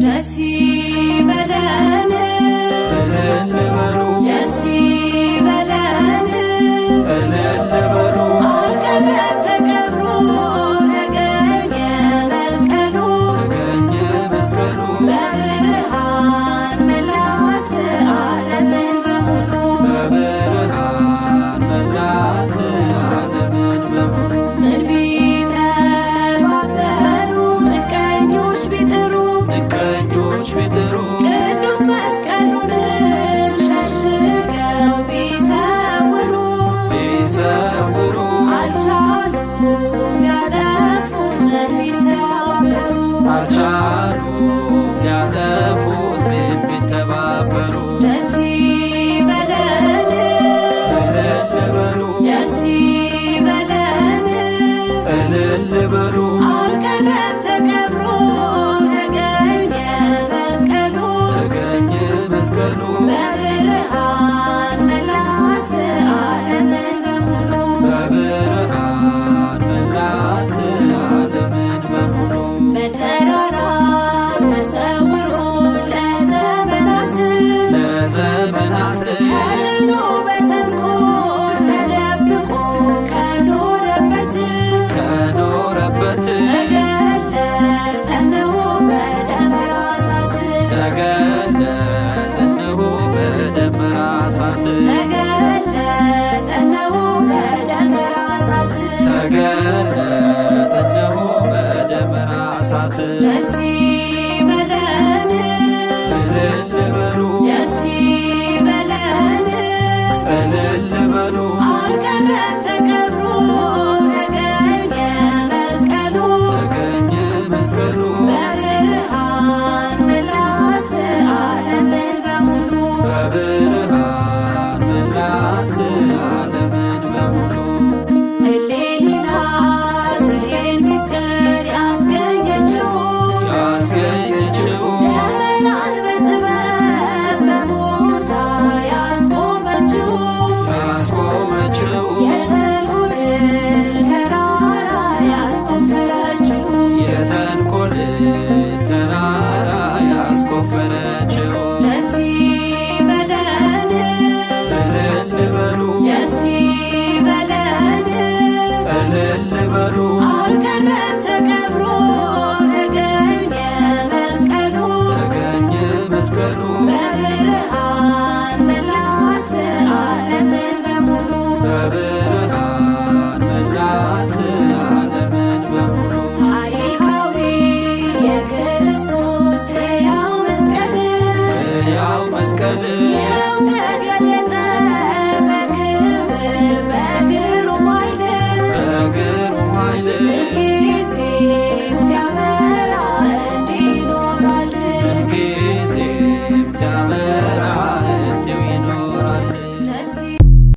ደስ ይበለን እልል በሉ ደስ ይበለን እልል በሉ አልቀረም ተከብሮ ተገኘ መስቀሉ ተገኘ መስቀሉ በብርሃን መላት ዓለምን በሙሉ በብርሃን መላት ዓለምን በሙሉ ምን ቢተባበሩ ምቀኞች ቢጥሩ ምቀኞች ቢጥሩ ቅዱስ መስቀሉን ሸሽገው ቢሰውሩ ቢሰውሩ አልቻሉም ሊያጠፉት ምን ቢተባበሩ አልቻሉም ሊያጠፉት ምን ቢተባበሩ ደስ ይበለን እልል በሉ ደስ ይበለን እልል በሉ አልቀረም ተከብሮ ተገኘ መስቀሉ ተገኘ መስቀሉ በብርሃን መላት ዓለምን በሙሉ በብርሃን መላት ዓለምን በሙሉ በተራራ ተሰውሮ ለዘመናት ለዘመናት ተጥሎ በተንኮል ተደብቆ ከኖረበት ከኖረበት ተገለጠ እነሆ በደመራ እሳት ተገለጠ